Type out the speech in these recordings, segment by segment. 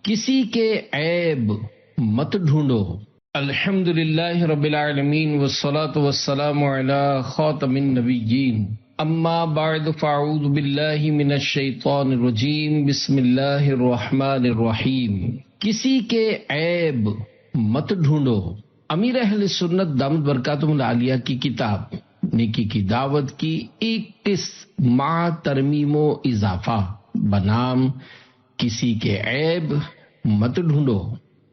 کسی کے عیب مت ڈھونڈو۔ الحمدللہ رب العالمین والصلاة والسلام علی خاتم النبیین، اما بعد فاعوذ باللہ من الشیطان الرجیم، بسم اللہ الرحمن الرحیم۔ کسی کے عیب مت ڈھونڈو۔ امیر اہل سنت دامت برکاتہم العالیہ کی کتاب نیکی کی دعوت کی 21 مع ترمیم و اضافہ بنام کسی کے عیب مت ڈھونڈو۔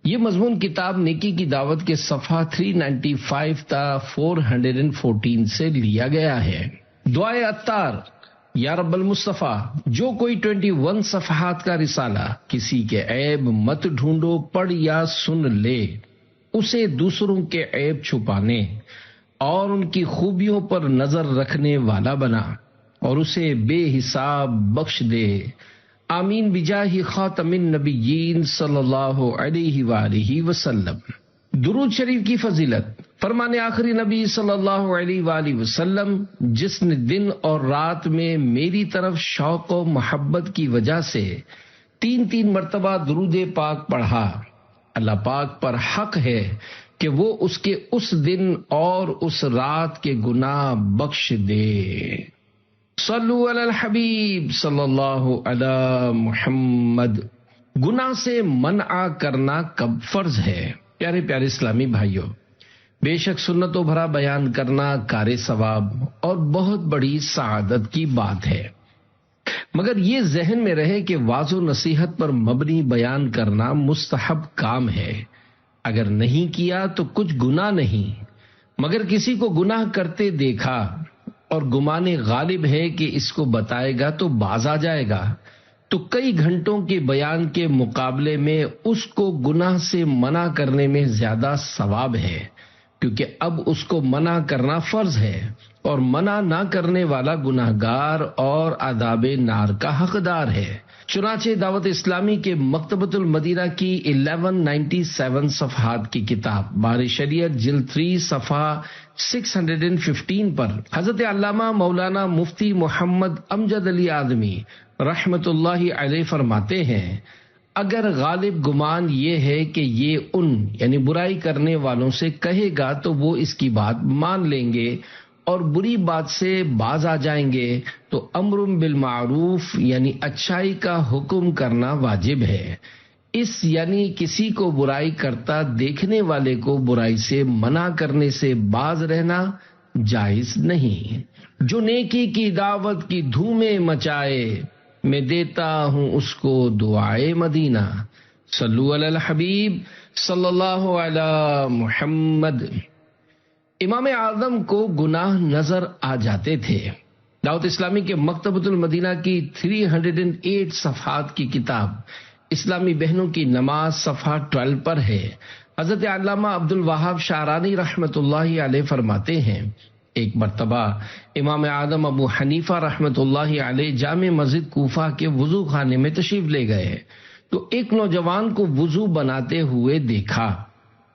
یہ مضمون کتاب نیکی کی دعوت کے صفحہ 395 تا 414 سے لیا گیا ہے۔ دعائے عطار، یا رب المصطفیٰ، جو کوئی 21 صفحات کا رسالہ کسی کے عیب مت ڈھونڈو پڑھ یا سن لے، اسے دوسروں کے عیب چھپانے اور ان کی خوبیوں پر نظر رکھنے والا بنا اور اسے بے حساب بخش دے۔ آمین بجاہ خاتم النبیین صلی اللہ علیہ وآلہ وسلم۔ درود شریف کی فضیلت۔ فرمان آخری نبی صلی اللہ علیہ وآلہ وسلم، جس نے دن اور رات میں میری طرف شوق و محبت کی وجہ سے 3 مرتبہ درود پاک پڑھا، اللہ پاک پر حق ہے کہ وہ اس کے اس دن اور اس رات کے گناہ بخش دے۔ صلو علی الحبیب صلی اللہ علی محمد۔ گناہ سے منع کرنا کب فرض ہے؟ پیارے پیارے اسلامی بھائیوں، بے شک سنتوں بھرا بیان کرنا کار ثواب اور بہت بڑی سعادت کی بات ہے، مگر یہ ذہن میں رہے کہ واعظ و نصیحت پر مبنی بیان کرنا مستحب کام ہے۔ اگر نہیں کیا تو کچھ گناہ نہیں، مگر کسی کو گناہ کرتے دیکھا اور گمان غالب ہے کہ اس کو بتائے گا تو باز آ جائے گا، تو کئی گھنٹوں کے بیان کے مقابلے میں اس کو گناہ سے منع کرنے میں زیادہ ثواب ہے، کیونکہ اب اس کو منع کرنا فرض ہے اور منع نہ کرنے والا گناہگار اور عذاب نار کا حقدار ہے۔ چنانچہ دعوت اسلامی کے مکتبۃ المدینہ کی 1197 صفحات کی کتاب بار شریعت جلد 3 صفحہ 615 پر حضرت علامہ مولانا مفتی محمد امجد علی آدمی رحمت اللہ علیہ فرماتے ہیں، اگر غالب گمان یہ ہے کہ یہ یعنی برائی کرنے والوں سے کہے گا تو وہ اس کی بات مان لیں گے اور بری بات سے باز آ جائیں گے، تو امر بالمعروف یعنی اچھائی کا حکم کرنا واجب ہے۔ یعنی کسی کو برائی کرتا دیکھنے والے کو برائی سے منع کرنے سے باز رہنا جائز نہیں۔ جو نیکی کی دعوت کی دھومیں مچائے، میں دیتا ہوں اس کو دعائے مدینہ۔ صلو علی الحبیب صلی اللہ علی محمد۔ امام اعظم کو گناہ نظر آ جاتے تھے۔ دعوت اسلامی کے مکتبۃ المدینہ کی 308 صفحات کی کتاب اسلامی بہنوں کی نماز صفحہ 12 پر ہے۔ حضرت علامہ عبد الوہاب شعرانی رحمت اللہ علیہ فرماتے ہیں، ایک مرتبہ امام اعظم ابو حنیفہ رحمت اللہ علیہ جامع مسجد کوفہ کے وضو خانے میں تشریف لے گئے تو ایک نوجوان کو وضو بناتے ہوئے دیکھا،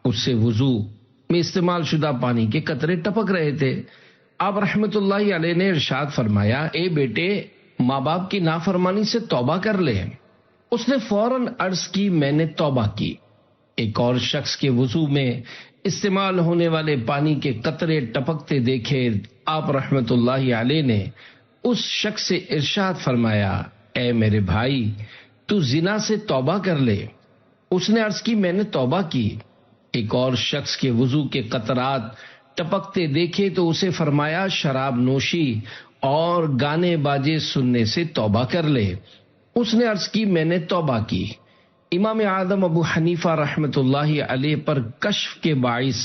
اس سے وضو میں استعمال شدہ پانی کے قطرے ٹپک رہے تھے۔ آپ رحمت اللہ علیہ نے ارشاد فرمایا، اے بیٹے، ماں باپ کی نافرمانی سے توبہ کر لے۔ اس نے فوراً عرض کی، میں نے توبہ کی۔ ایک اور شخص کے وضو میں استعمال ہونے والے پانی کے قطرے ٹپکتے دیکھے، آپ رحمت اللہ علیہ نے اس شخص سے ارشاد فرمایا، اے میرے بھائی، تو زنا سے توبہ کر لے۔ اس نے عرض کی، میں نے توبہ کی۔ ایک اور شخص کے وضو کے قطرات ٹپکتے دیکھے تو اسے فرمایا، شراب نوشی اور گانے باجے سننے سے توبہ کر لے۔ اس نے عرض کی، میں نے توبہ کی۔ امام اعظم ابو حنیفہ رحمت اللہ علیہ پر کشف کے باعث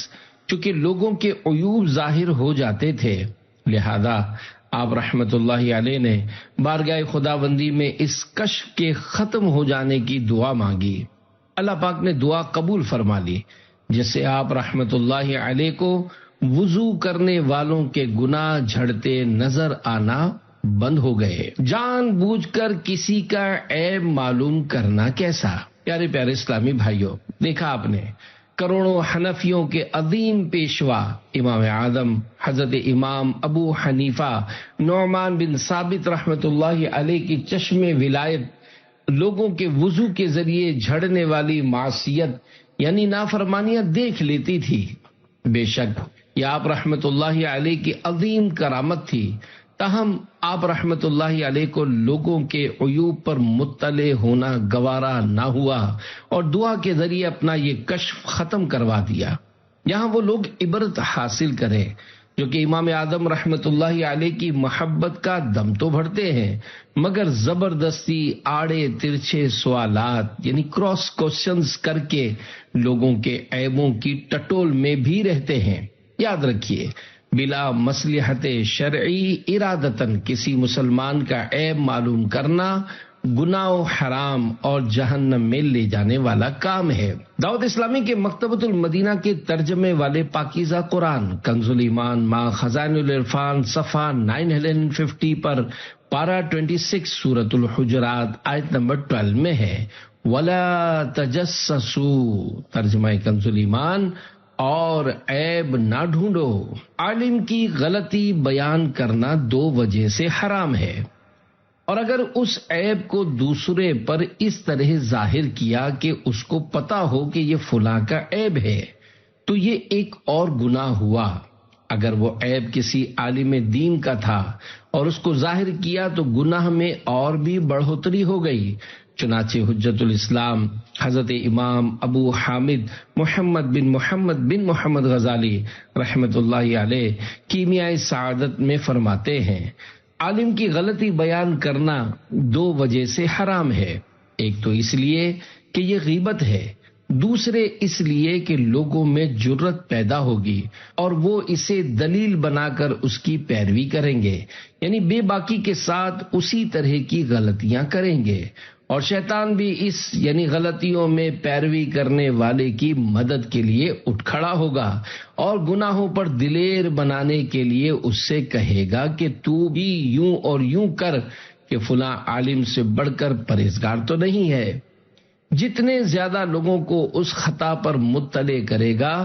چونکہ لوگوں کے عیوب ظاہر ہو جاتے تھے، لہذا آپ رحمت اللہ علیہ نے بارگاہ خداوندی میں اس کشف کے ختم ہو جانے کی دعا مانگی۔ اللہ پاک نے دعا قبول فرما لی، جس سے آپ رحمت اللہ علیہ کو وضو کرنے والوں کے گناہ جھڑتے نظر آنا بند ہو گئے۔ جان بوجھ کر کسی کا عیب معلوم کرنا کیسا؟ پیارے پیارے اسلامی بھائیوں، دیکھا آپ نے کروڑوں حنفیوں کے عظیم پیشوا امام اعظم حضرت امام ابو حنیفہ نعمان بن ثابت رحمت اللہ علیہ کی چشم ولایت لوگوں کے وضو کے ذریعے جھڑنے والی معصیت یعنی نافرمانیاں دیکھ لیتی تھی۔ بے شک یہ آپ رحمت اللہ علیہ کی عظیم کرامت تھی، تاہم آپ رحمت اللہ علیہ کو لوگوں کے عیوب پر مطلع ہونا گوارا نہ ہوا اور دعا کے ذریعے اپنا یہ کشف ختم کروا دیا۔ یہاں وہ لوگ عبرت حاصل کریں جو کہ امام اعظم رحمت اللہ علیہ کی محبت کا دم تو بھرتے ہیں مگر زبردستی آڑے ترچھے سوالات یعنی کراس کوشچنز کر کے لوگوں کے عیبوں کی ٹٹول میں بھی رہتے ہیں۔ یاد رکھیے، بلا مصلحت شرعی ارادتاً کسی مسلمان کا عیب معلوم کرنا گناہ و حرام اور جہنم میں لے جانے والا کام ہے۔ دعوت اسلامی کے مکتبۃ المدینہ کے ترجمے والے پاکیزہ قرآن کنز الایمان ما خزائن العرفان صفحہ 950 پر پارہ 26 سورۃ الحجرات آیت نمبر 12 میں ہے وَلَا تَجَسَّسُوا، ترجمہ کنز الایمان، اور عیب نہ ڈھونڈو۔ عالم کی غلطی بیان کرنا دو وجہ سے حرام ہے، اور اگر اس عیب کو دوسرے پر اس طرح ظاہر کیا کہ اس کو پتا ہو کہ یہ فلاں کا عیب ہے تو یہ ایک اور گناہ ہوا۔ اگر وہ عیب کسی عالم دین کا تھا اور اس کو ظاہر کیا تو گناہ میں اور بھی بڑھوتری ہو گئی۔ چنانچہ حجت الاسلام حضرت امام ابو حامد محمد بن محمد غزالی رحمت اللہ علیہ کیمیائے سعادت میں فرماتے ہیں، عالم کی غلطی بیان کرنا دو وجہ سے حرام ہے، ایک تو اس لیے کہ یہ غیبت ہے، دوسرے اس لیے کہ لوگوں میں جرت پیدا ہوگی اور وہ اسے دلیل بنا کر اس کی پیروی کریں گے، یعنی بے باکی کے ساتھ اسی طرح کی غلطیاں کریں گے، اور شیطان بھی اس یعنی غلطیوں میں پیروی کرنے والے کی مدد کے لیے اٹھ کھڑا ہوگا اور گناہوں پر دلیر بنانے کے لیے اس سے کہے گا کہ تو بھی یوں اور یوں کر کہ فلاں عالم سے بڑھ کر پرہیزگار تو نہیں ہے۔ جتنے زیادہ لوگوں کو اس خطا پر مطلع کرے گا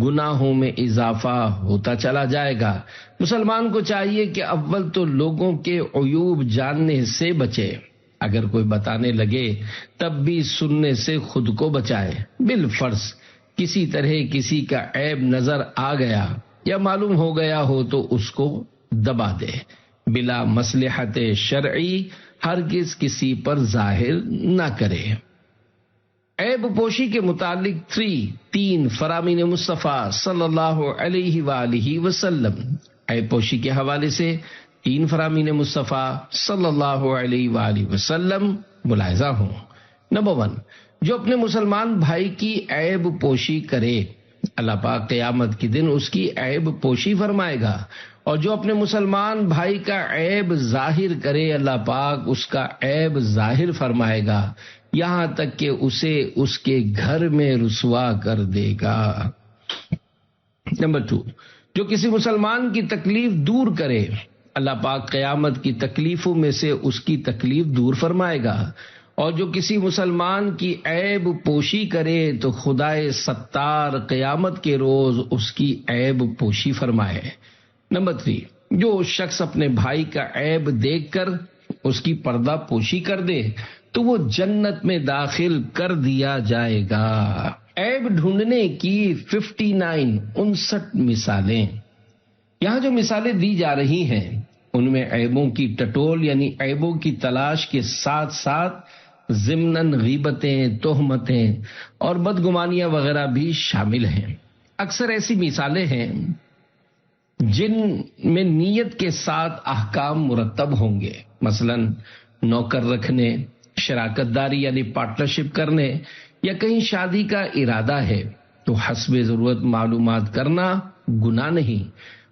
گناہوں میں اضافہ ہوتا چلا جائے گا۔ مسلمان کو چاہیے کہ اول تو لوگوں کے عیوب جاننے سے بچے، اگر کوئی بتانے لگے تب بھی سننے سے خود کو بچائے۔ بالفرض کسی طرح کسی کا عیب نظر آ گیا یا معلوم ہو گیا ہو تو اس کو دبا دے، بلا مصلحت شرعی ہرگز کسی پر ظاہر نہ کرے۔ عیب پوشی کے متعلق 3 فرامین مصطفیٰ صلی اللہ علیہ وآلہ وسلم، عیب پوشی کے حوالے سے 3 فرامین مصطفیٰ صلی اللہ علیہ وآلہ وسلم ملاحظہ ہوں۔ نمبر 1، جو اپنے مسلمان بھائی کی عیب پوشی کرے اللہ پاک قیامت کے دن اس کی عیب پوشی فرمائے گا، اور جو اپنے مسلمان بھائی کا عیب ظاہر کرے اللہ پاک اس کا عیب ظاہر فرمائے گا، یہاں تک کہ اسے اس کے گھر میں رسوا کر دے گا۔ نمبر 2، جو کسی مسلمان کی تکلیف دور کرے اللہ پاک قیامت کی تکلیفوں میں سے اس کی تکلیف دور فرمائے گا، اور جو کسی مسلمان کی عیب پوشی کرے تو خدائے ستار قیامت کے روز اس کی عیب پوشی فرمائے۔ نمبر 3، جو شخص اپنے بھائی کا عیب دیکھ کر اس کی پردہ پوشی کر دے تو وہ جنت میں داخل کر دیا جائے گا۔ عیب ڈھونڈنے کی 59 مثالیں۔ یہاں جو مثالیں دی جا رہی ہیں ان میں عیبوں کی ٹٹول یعنی عیبوں کی تلاش کے ساتھ ساتھ ضمناً غیبتیں، تہمتیں اور بدگمانیاں وغیرہ بھی شامل ہیں۔ اکثر ایسی مثالیں ہیں جن میں نیت کے ساتھ احکام مرتب ہوں گے، مثلا نوکر رکھنے، شراکت داری یعنی پارٹنرشپ کرنے، یا کہیں شادی کا ارادہ ہے تو حسب ضرورت معلومات کرنا گناہ نہیں،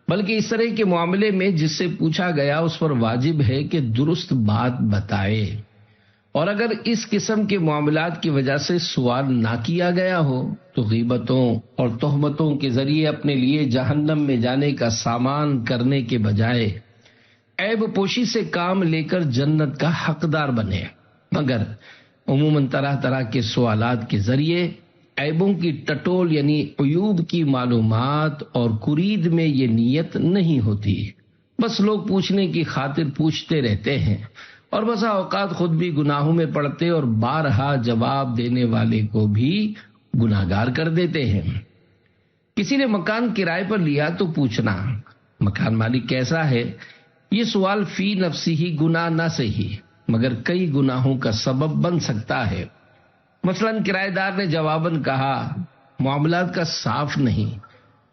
بلکہ اس طرح کے معاملے میں جس سے پوچھا گیا اس پر واجب ہے کہ درست بات بتائے، اور اگر اس قسم کے معاملات کی وجہ سے سوال نہ کیا گیا ہو تو غیبتوں اور تہمتوں کے ذریعے اپنے لیے جہنم میں جانے کا سامان کرنے کے بجائے عیب پوشی سے کام لے کر جنت کا حقدار بنے۔ مگر عموماً طرح طرح کے سوالات کے ذریعے عیبوں کی ٹٹول یعنی عیوب کی معلومات اور کرید میں یہ نیت نہیں ہوتی، بس لوگ پوچھنے کی خاطر پوچھتے رہتے ہیں اور بسا اوقات خود بھی گناہوں میں پڑتے اور بارہا جواب دینے والے کو بھی گناہگار کر دیتے ہیں۔ کسی نے مکان کرائے پر لیا تو پوچھنا مکان مالک کیسا ہے؟ یہ سوال فی نفسی ہی گناہ نہ صحیح مگر کئی گناہوں کا سبب بن سکتا ہے۔ مثلا کرایہ دار نے جواباً کہا معاملات کا صاف نہیں،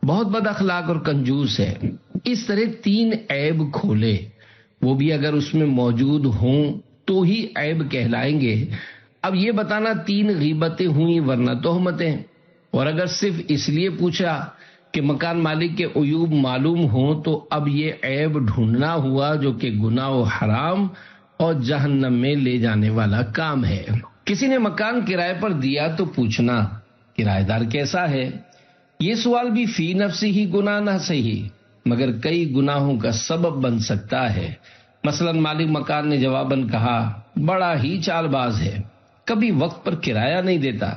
بہت بد اخلاق اور کنجوس ہے۔ اس طرح 3 عیب کھولے، وہ بھی اگر اس میں موجود ہوں تو ہی عیب کہلائیں گے۔ اب یہ بتانا 3 غیبتیں ہوئیں ورنہ تہمتیں، اور اگر صرف اس لیے پوچھا کہ مکان مالک کے عیوب معلوم ہوں تو اب یہ عیب ڈھونڈنا ہوا جو کہ گناہ و حرام اور جہنم میں لے جانے والا کام ہے۔ کسی نے مکان کرائے پر دیا تو پوچھنا کرایہ دار کیسا ہے؟ یہ سوال بھی فی نفسی ہی گناہ نہ صحیح مگر کئی گناہوں کا سبب بن سکتا ہے۔ مثلا مالک مکان نے جواباً کہا بڑا ہی چال باز ہے، کبھی وقت پر کرایہ نہیں دیتا،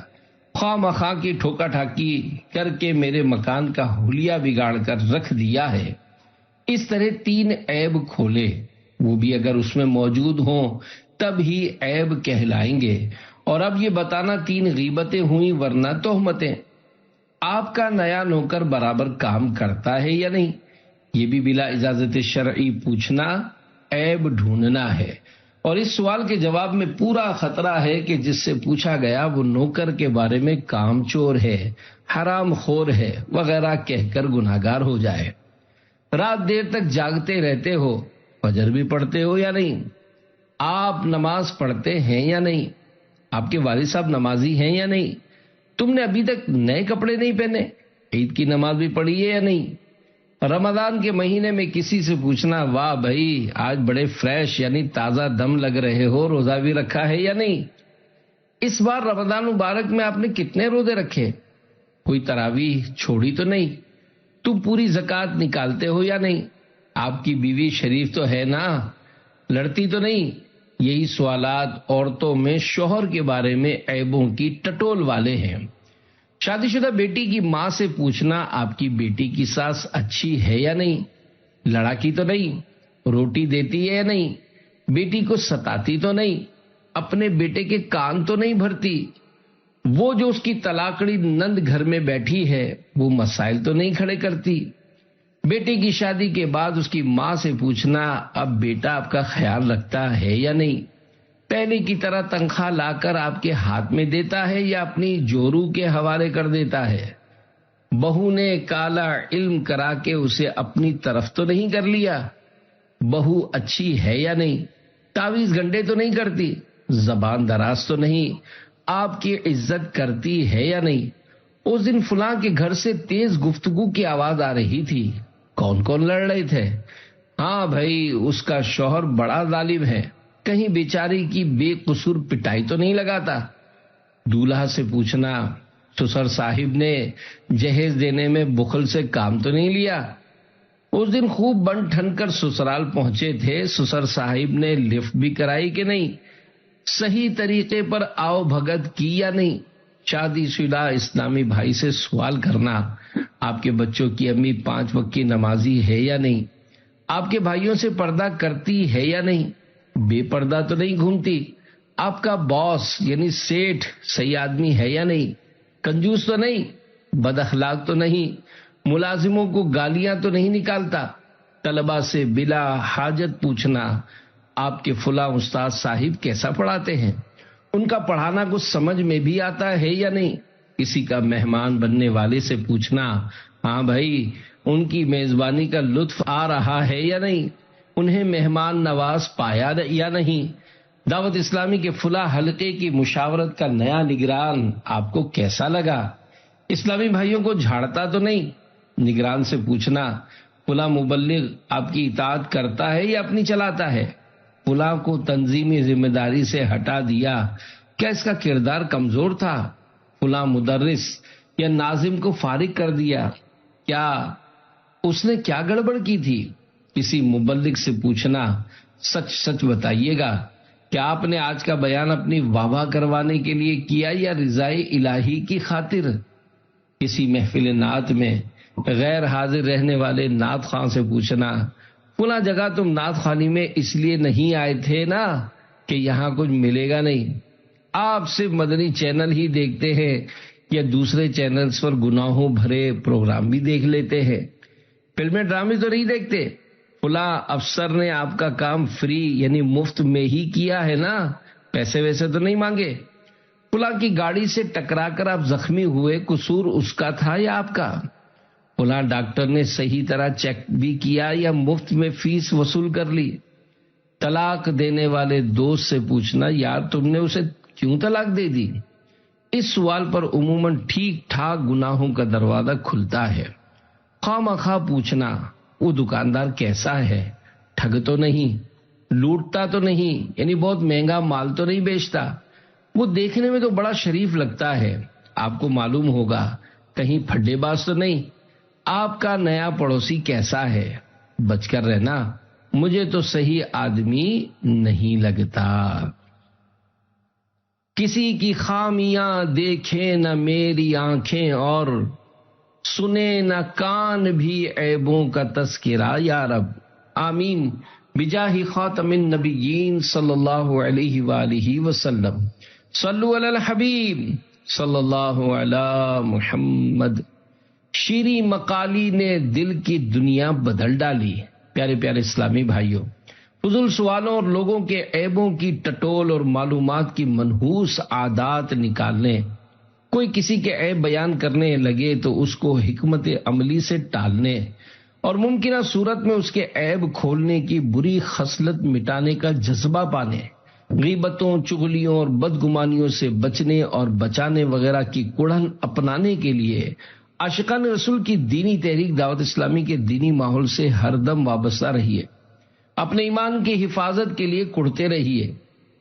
خواہ مخواہ کی ٹھوکا ٹھاکی کر کے میرے مکان کا حلیہ بگاڑ کر رکھ دیا ہے۔ اس طرح 3 عیب کھولے، وہ بھی اگر اس میں موجود ہوں تب ہی عیب کہلائیں گے۔ اور اب یہ بتانا 3 غیبتیں ہوئیں ورنہ تہمتیں۔ آپ کا نیا نوکر برابر کام کرتا ہے یا نہیں؟ یہ بھی بلا اجازت شرعی پوچھنا عیب ڈھونڈنا ہے، اور اس سوال کے جواب میں پورا خطرہ ہے کہ جس سے پوچھا گیا وہ نوکر کے بارے میں کام چور ہے، حرام خور ہے وغیرہ کہہ کر گناہگار ہو جائے۔ رات دیر تک جاگتے رہتے ہو، فجر بھی پڑھتے ہو یا نہیں؟ آپ نماز پڑھتے ہیں یا نہیں؟ آپ کے والد صاحب نمازی ہیں یا نہیں؟ تم نے ابھی تک نئے کپڑے نہیں پہنے، عید کی نماز بھی پڑھی ہے یا نہیں؟ رمضان کے مہینے میں کسی سے پوچھنا واہ بھائی آج بڑے فریش یعنی تازہ دم لگ رہے ہو، روزہ بھی رکھا ہے یا نہیں؟ اس بار رمضان مبارک میں آپ نے کتنے روزے رکھے؟ کوئی تراویح چھوڑی تو نہیں؟ تم پوری زکوٰۃ نکالتے ہو یا نہیں؟ آپ کی بیوی شریف تو ہے نا، لڑتی تو نہیں؟ یہی سوالات عورتوں میں شوہر کے بارے میں عیبوں کی ٹٹول والے ہیں۔ شادی شدہ بیٹی کی ماں سے پوچھنا آپ کی بیٹی کی ساس اچھی ہے یا نہیں، لڑاکی تو نہیں، روٹی دیتی ہے یا نہیں، بیٹی کو ستاتی تو نہیں، اپنے بیٹے کے کان تو نہیں بھرتی، وہ جو اس کی طلاقڑی نند گھر میں بیٹھی ہے وہ مسائل تو نہیں کھڑے کرتی۔ بیٹے کی شادی کے بعد اس کی ماں سے پوچھنا اب بیٹا آپ کا خیال رکھتا ہے یا نہیں، پہلے کی طرح تنخواہ لا کر آپ کے ہاتھ میں دیتا ہے یا اپنی جورو کے حوالے کر دیتا ہے، بہو نے کالا علم کرا کے اسے اپنی طرف تو نہیں کر لیا، بہو اچھی ہے یا نہیں، تعویذ گنڈے تو نہیں کرتی، زبان دراز تو نہیں، آپ کی عزت کرتی ہے یا نہیں۔ اس دن فلاں کے گھر سے تیز گفتگو کی آواز آ رہی تھی، کون کون لڑ رہے تھے؟ ہاں بھائی اس کا شوہر بڑا ظالم ہے، کہیں بیچاری کی بے قصور پٹائی تو نہیں لگاتا۔ دولہا سے پوچھنا سسر صاحب نے جہیز دینے میں بخل سے کام تو نہیں لیا؟ اس دن خوب بن ٹھن کر سسرال پہنچے تھے، سسر صاحب نے لفٹ بھی کرائی کہ نہیں، صحیح طریقے پر آؤ بھگت کی یا نہیں۔ شادی شدہ اسلامی بھائی سے سوال کرنا آپ کے بچوں کی امی 5 وقت کی نمازی ہے یا نہیں، آپ کے بھائیوں سے پردہ کرتی ہے یا نہیں، بے پردہ تو نہیں گھومتی، آپ کا باس یعنی سیٹھ صحیح آدمی ہے یا نہیں، کنجوس تو نہیں، بد اخلاق تو نہیں، ملازموں کو گالیاں تو نہیں نکالتا۔ طلبہ سے بلا حاجت پوچھنا آپ کے فلاں استاد صاحب کیسا پڑھاتے ہیں، ان کا پڑھانا کچھ سمجھ میں بھی آتا ہے یا نہیں۔ کسی کا مہمان بننے والے سے پوچھنا ہاں بھائی ان کی میزبانی کا لطف آ رہا ہے یا نہیں، انہیں مہمان نواز پایا یا نہیں۔ دعوت اسلامی کے فلاں حلقے کی مشاورت کا نیا نگران آپ کو کیسا لگا، اسلامی بھائیوں کو جھاڑتا تو نہیں۔ نگران سے پوچھنا فلاں مبلغ آپ کی اطاعت کرتا ہے یا اپنی چلاتا ہے، فلاں کو تنظیمی ذمہ داری سے ہٹا دیا، کیا اس کا کردار کمزور تھا، فلاں مدرس یا ناظم کو فارغ کر دیا، کیا اس نے کیا گڑبڑ کی تھی۔ کسی مبلغ سے پوچھنا سچ سچ بتائیے گا کیا آپ نے آج کا بیان اپنی واہ واہ کروانے کے لیے کیا یا رضائے الہی کی خاطر۔ کسی محفل نعت میں غیر حاضر رہنے والے نعت خواں سے پوچھنا فلاں جگہ تم نعت خوانی میں اس لیے نہیں آئے تھے نا کہ یہاں کچھ ملے گا نہیں. آپ صرف مدنی چینل ہی دیکھتے ہیں یا دوسرے چینلز پر گناہوں بھرے پروگرام بھی دیکھ لیتے ہیں؟ فلمیں ڈرامے تو نہیں دیکھتے؟ فلاں افسر نے آپ کا کام فری یعنی مفت میں ہی کیا ہے نا، پیسے ویسے تو نہیں مانگے. فلاں کی گاڑی سے ٹکرا کر آپ زخمی ہوئے، قصور اس کا تھا یا آپ کا؟ فلاں ڈاکٹر نے صحیح طرح چیک بھی کیا یا مفت میں فیس وصول کر لی؟ طلاق دینے والے دوست سے پوچھنا یار تم نے اسے کیوں طلاق دے دی؟ اس سوال پر عموماً ٹھیک ٹھاک گناہوں کا دروازہ کھلتا ہے. خواہ مخواہ پوچھنا وہ دکاندار کیسا ہے، ٹھگ تو نہیں، لوٹتا تو نہیں، یعنی بہت مہنگا مال تو نہیں بیچتا، وہ دیکھنے میں تو بڑا شریف لگتا ہے، آپ کو معلوم ہوگا کہیں پھڈے باز تو نہیں. آپ کا نیا پڑوسی کیسا ہے، بچ کر رہنا، مجھے تو صحیح آدمی نہیں لگتا. کسی کی خامیاں دیکھیں نہ میری آنکھیں اور سنے نہ کان بھی عیبوں کا تذکرہ یا رب. آمین بجاہ خاتم النبیین صلی اللہ علیہ وآلہ وسلم. صلو علی الحبیب صلی اللہ علی محمد. شیریں مقالی نے دل کی دنیا بدل ڈالی. پیارے پیارے اسلامی بھائیوں، فضول سوالوں اور لوگوں کے عیبوں کی ٹٹول اور معلومات کی منحوس عادات نکالنے، کوئی کسی کے عیب بیان کرنے لگے تو اس کو حکمت عملی سے ٹالنے اور ممکنہ صورت میں اس کے عیب کھولنے کی بری خصلت مٹانے کا جذبہ پانے، غیبتوں، چغلیوں اور بدگمانیوں سے بچنے اور بچانے وغیرہ کی کڑھن اپنانے کے لیے عاشقان رسول کی دینی تحریک دعوت اسلامی کے دینی ماحول سے ہر دم وابستہ رہیے. اپنے ایمان کی حفاظت کے لیے کڑتے رہیے،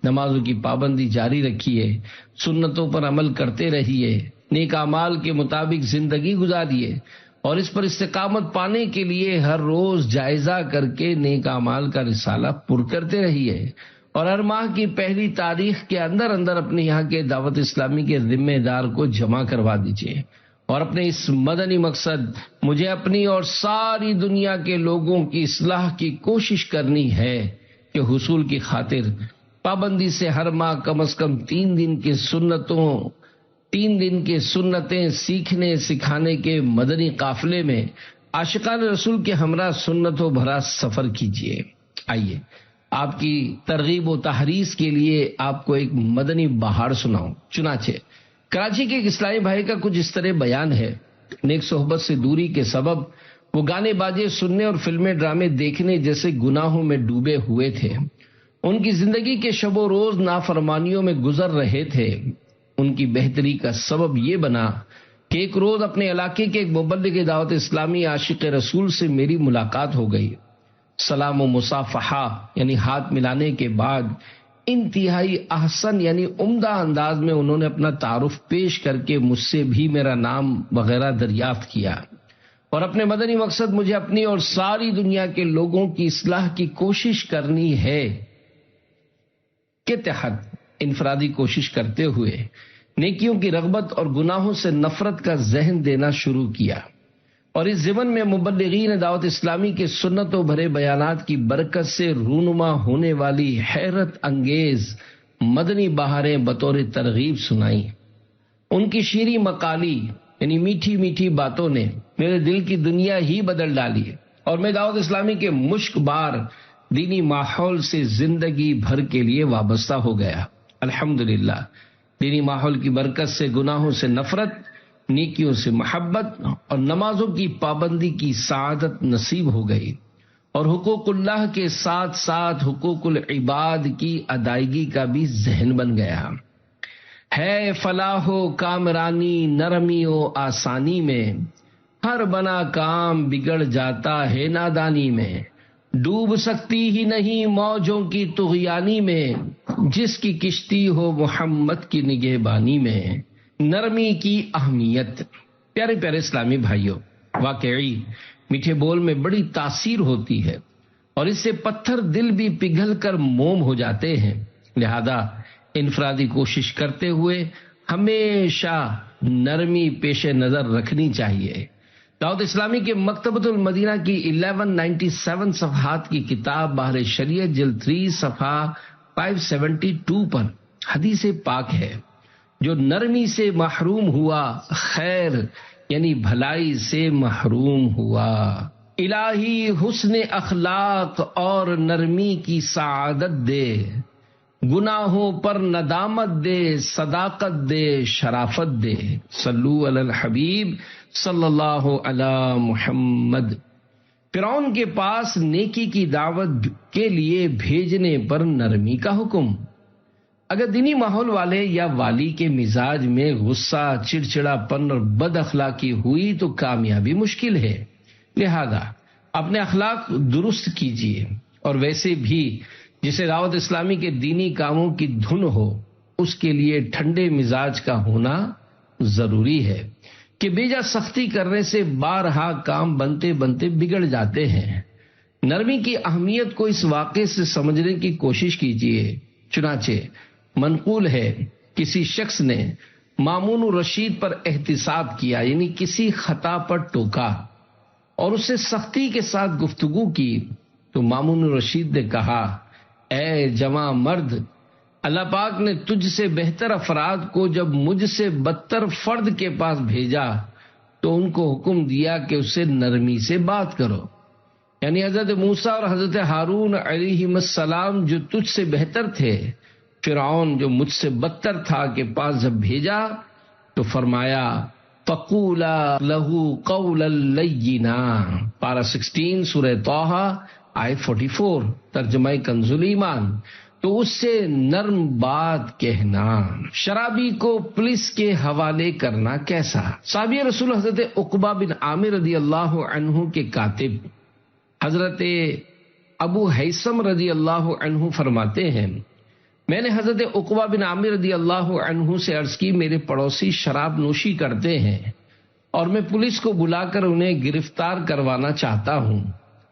نمازوں کی پابندی جاری رکھیے، سنتوں پر عمل کرتے رہیے، نیک اعمال کے مطابق زندگی گزاریے اور اس پر استقامت پانے کے لیے ہر روز جائزہ کر کے نیک اعمال کا رسالہ پر کرتے رہیے اور ہر ماہ کی پہلی تاریخ کے اندر اندر اپنے یہاں کے دعوت اسلامی کے ذمہ دار کو جمع کروا دیجیے اور اپنے اس مدنی مقصد مجھے اپنی اور ساری دنیا کے لوگوں کی اصلاح کی کوشش کرنی ہے کہ حصول کی خاطر پابندی سے ہر ماہ کم از کم 3 دن کے سنتیں سیکھنے سکھانے کے مدنی قافلے میں عاشقان رسول کے ہمراہ سنتوں بھرا سفر کیجیے. آئیے آپ کی ترغیب و تحریض کے لیے آپ کو ایک مدنی بہار سناؤں. چنانچہ کراچی کے ایک اسلامی بھائی کا کچھ اس طرح بیان ہے. نیک صحبت سے دوری کے سبب وہ گانے باجے سننے اور فلمیں ڈرامے دیکھنے جیسے گناہوں میں ڈوبے ہوئے تھے. ان کی زندگی کے شب و روز نافرمانیوں میں گزر رہے تھے. ان کی بہتری کا سبب یہ بنا کہ ایک روز اپنے علاقے کے ایک مبلغ دعوت اسلامی عاشق رسول سے میری ملاقات ہو گئی. سلام و مصافحہ یعنی ہاتھ ملانے کے بعد انتہائی احسن یعنی عمدہ انداز میں انہوں نے اپنا تعارف پیش کر کے مجھ سے بھی میرا نام وغیرہ دریافت کیا اور اپنے مدنی مقصد مجھے اپنی اور ساری دنیا کے لوگوں کی اصلاح کی کوشش کرنی ہے کے تحت انفرادی کوشش کرتے ہوئے نیکیوں کی رغبت اور گناہوں سے نفرت کا ذہن دینا شروع کیا اور اس ضمن میں مبلغین دعوت اسلامی کے سنتوں بھرے بیانات کی برکت سے رونما ہونے والی حیرت انگیز مدنی بہاریں بطور ترغیب سنائیں. ان کی شیریں مقالی یعنی میٹھی میٹھی باتوں نے میرے دل کی دنیا ہی بدل ڈالی اور میں دعوت اسلامی کے مشک بار دینی ماحول سے زندگی بھر کے لیے وابستہ ہو گیا. الحمدللہ دینی ماحول کی برکت سے گناہوں سے نفرت، نیکیوں سے محبت اور نمازوں کی پابندی کی سعادت نصیب ہو گئی اور حقوق اللہ کے ساتھ ساتھ حقوق العباد کی ادائیگی کا بھی ذہن بن گیا. ہے فلاح و کامرانی نرمی و آسانی میں، ہر بنا کام بگڑ جاتا ہے نادانی میں. ڈوب سکتی ہی نہیں موجوں کی طغیانی میں، جس کی کشتی ہو محمد کی نگہبانی میں. نرمی کی اہمیت. پیارے پیارے اسلامی بھائیوں، واقعی میٹھے بول میں بڑی تاثیر ہوتی ہے اور اس سے پتھر دل بھی پگھل کر موم ہو جاتے ہیں. لہذا انفرادی کوشش کرتے ہوئے ہمیشہ نرمی پیش نظر رکھنی چاہیے. دعوت اسلامی کے مکتبۃ المدینہ کی 1197 صفحات کی کتاب بحر شریعت جلد 3 صفحہ 572 پر حدیث پاک ہے، جو نرمی سے محروم ہوا خیر یعنی بھلائی سے محروم ہوا۔ الہی حسن اخلاق اور نرمی کی سعادت دے، گناہوں پر ندامت دے، صداقت دے، شرافت دے۔ صلو علی الحبیب صلی اللہ علی محمد۔ فرعون کے پاس نیکی کی دعوت کے لیے بھیجنے پر نرمی کا حکم۔ اگر دینی ماحول والے یا والی کے مزاج میں غصہ، چڑچڑا پن اور بد اخلاقی ہوئی تو کامیابی مشکل ہے، لہذا اپنے اخلاق درست کیجیے۔ اور ویسے بھی جسے دعوت اسلامی کے دینی کاموں کی دھن ہو، اس کے لیے ٹھنڈے مزاج کا ہونا ضروری ہے کہ بیجا سختی کرنے سے بارہا کام بنتے بنتے بگڑ جاتے ہیں۔ نرمی کی اہمیت کو اس واقعے سے سمجھنے کی کوشش کیجیے۔ چنانچہ منقول ہے کسی شخص نے مامون الرشید پر احتساب کیا، یعنی کسی خطا پر ٹوکا اور اس سے سختی کے ساتھ گفتگو کی، تو مامون الرشید نے کہا، اے جواں مرد، اللہ پاک نے تجھ سے بہتر افراد کو جب مجھ سے بدتر فرد کے پاس بھیجا تو ان کو حکم دیا کہ اسے نرمی سے بات کرو، یعنی حضرت موسیٰ اور حضرت ہارون علیہم السلام جو تجھ سے بہتر تھے، فرعون جو مجھ سے بدتر تھا کے پاس جب بھیجا تو فرمایا فَقُولَا لَهُ قَوْلًا لَيِّنًا، پارہ 16 سورہ طٰہٰ آیت 44، ترجمہ کنز الایمان، تو اس سے نرم بات کہنا۔ شرابی کو پولیس کے حوالے کرنا کیسا؟ صحابی رسول حضرت عقبہ بن عامر رضی اللہ عنہ کے کاتب حضرت ابو ہیثم رضی اللہ عنہ فرماتے ہیں، میں نے حضرت عقبہ بن عامر رضی اللہ عنہ سے عرض کی، میرے پڑوسی شراب نوشی کرتے ہیں اور میں پولیس کو بلا کر انہیں گرفتار کروانا چاہتا ہوں۔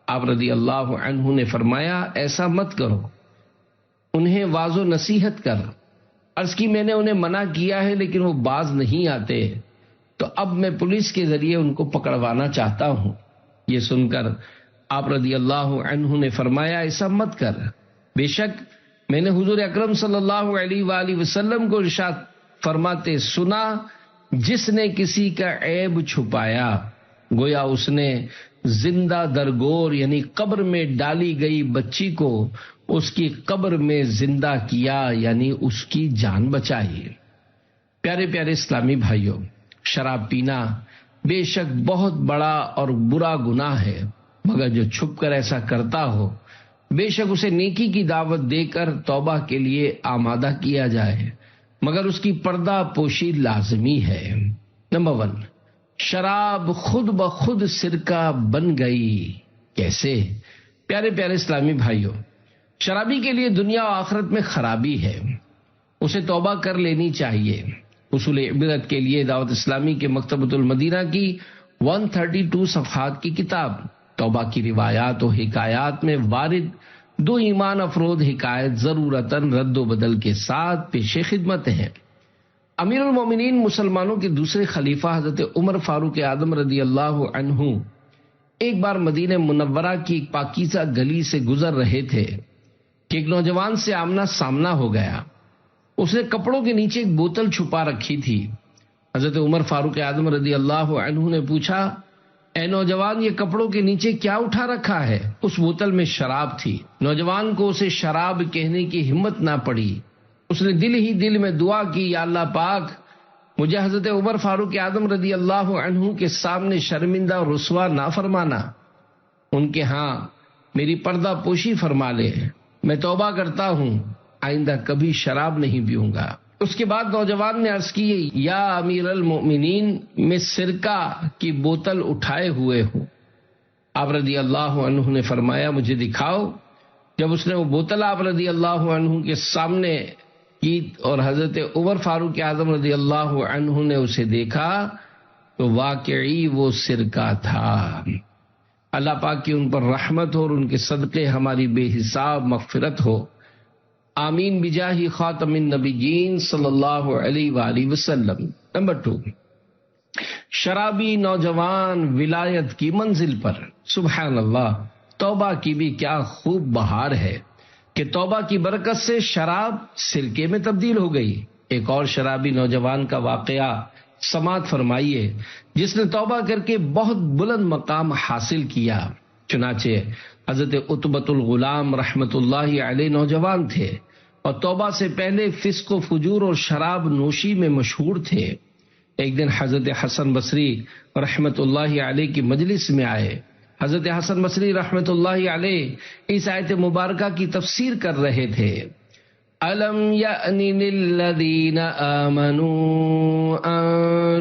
آپ رضی اللہ عنہ نے فرمایا، ایسا مت کرو، انہیں واض و نصیحت کر۔ عرض کی، میں نے انہیں منع کیا ہے لیکن وہ باز نہیں آتے، تو اب میں پولیس کے ذریعے ان کو پکڑوانا چاہتا ہوں۔ یہ سن کر آپ رضی اللہ عنہ نے فرمایا، ایسا مت کر، بے شک میں نے حضور اکرم صلی اللہ علیہ وآلہ وسلم کو ارشاد فرماتے سنا، جس نے کسی کا عیب چھپایا گویا اس نے زندہ درگور یعنی قبر میں ڈالی گئی بچی کو اس کی قبر میں زندہ کیا، یعنی اس کی جان بچائی۔ پیارے پیارے اسلامی بھائیوں، شراب پینا بے شک بہت بڑا اور برا گناہ ہے، مگر جو چھپ کر ایسا کرتا ہو بے شک اسے نیکی کی دعوت دے کر توبہ کے لیے آمادہ کیا جائے، مگر اس کی پردہ پوشی لازمی ہے۔ نمبر 1، شراب خود بخود سرکہ بن گئی۔ کیسے؟ پیارے پیارے اسلامی بھائیوں، شرابی کے لیے دنیا و آخرت میں خرابی ہے، اسے توبہ کر لینی چاہیے۔ اصول عبرت کے لیے دعوت اسلامی کے مکتبۃ المدینہ کی 132 صفحات کی کتاب توبہ کی روایات و حکایات میں وارد 2 ایمان افروز حکایت ضرورتاً رد و بدل کے ساتھ پیش خدمت ہیں۔ امیر المومنین مسلمانوں کے دوسرے خلیفہ حضرت عمر فاروق اعظم رضی اللہ عنہ ایک بار مدینہ منورہ کی ایک پاکیزہ گلی سے گزر رہے تھے کہ ایک نوجوان سے آمنا سامنا ہو گیا۔ اس نے کپڑوں کے نیچے ایک بوتل چھپا رکھی تھی۔ حضرت عمر فاروق اعظم رضی اللہ عنہ نے پوچھا، اے نوجوان، یہ کپڑوں کے نیچے کیا اٹھا رکھا ہے؟ اس بوتل میں شراب تھی۔ نوجوان کو اسے شراب کہنے کی ہمت نہ پڑی، اس نے دل ہی دل میں دعا کی، یا اللہ پاک، مجھے حضرت عمر فاروق اعظم رضی اللہ عنہ کے سامنے شرمندہ اور رسوا نہ فرمانا، ان کے ہاں میری پردہ پوشی فرما لے، میں توبہ کرتا ہوں، آئندہ کبھی شراب نہیں پیوں گا۔ اس کے بعد نوجوان نے عرض کی، یا امیر المؤمنین، میں سرکہ کی بوتل اٹھائے ہوئے ہوں۔ آپ رضی اللہ عنہ نے فرمایا، مجھے دکھاؤ۔ جب اس نے وہ بوتل آپ رضی اللہ عنہ کے سامنے کی اور حضرت عمر فاروق اعظم رضی اللہ عنہ نے اسے دیکھا تو واقعی وہ سرکہ تھا۔ اللہ پاک کی ان پر رحمت ہو اور ان کے صدقے ہماری بے حساب مغفرت ہو، آمین بجاہ خاتم النبیین صلی اللہ علیہ وآلہ وسلم۔ نمبر 2، شرابی نوجوان ولایت کی منزل پر. سبحان اللہ. توبہ کی بھی کیا خوب بہار ہے کہ توبہ کی برکت سے شراب سرکے میں تبدیل ہو گئی. ایک اور شرابی نوجوان کا واقعہ سماعت فرمائیے جس نے توبہ کر کے بہت بلند مقام حاصل کیا. چنانچہ حضرت عتبۃ الغلام رحمت اللہ علیہ نوجوان تھے اور توبہ سے پہلے فسق و فجور اور شراب نوشی میں مشہور تھے. ایک دن حضرت حسن بصری رحمت اللہ علیہ کی مجلس میں آئے. حضرت حسن بصری رحمت اللہ علیہ اس آیت مبارکہ کی تفسیر کر رہے تھے. أَلَمْ يَأْنِ لِلَّذِينَ آمَنُوا أَن